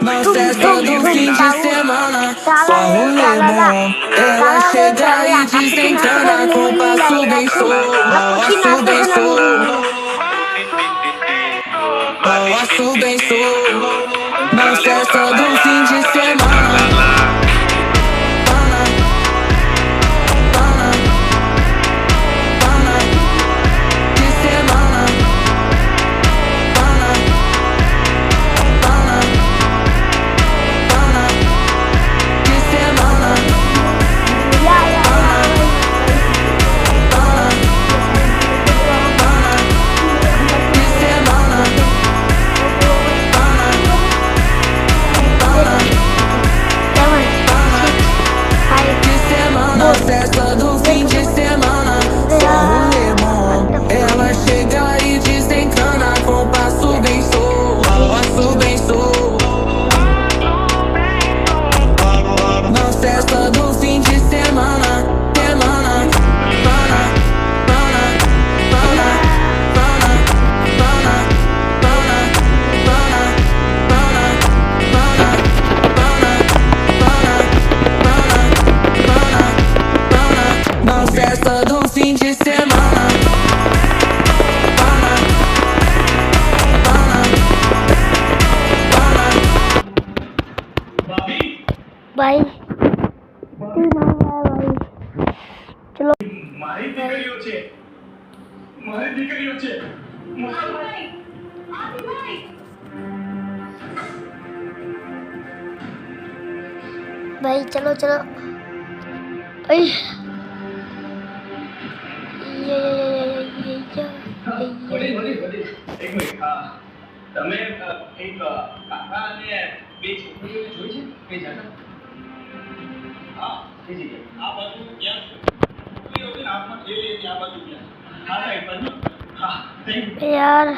Não cessa do fim de semana, só rolê bom. Ela chega e desencana com passo bem solto, passo bem solto, passo bem solto. Não cessa do fim de semana. Festa do fim de semana, só rolê bom. Ela chega e desencana com passo bem solto, passo bem solto. Na festa do fim de semana, semana, pana, pana, pana, pana, pana, pana, pana, pana, pana, na festa do fim de semana. भाई चलो મારી દીકરીઓ છે भाई चलो चलो भाई વડી એક મિનિટ તમે એક કાકા અને બે છોકરીઓ જોઈ છે કઈ જગ્યા હા કઈ જગ્યા આ બાજુ ક્યાં છોકરીઓ છે ને હાથમાં થેલી હતી આ બાજુ ક્યાં હા સાહેબ બાજુ હા થેન્ક યુ यार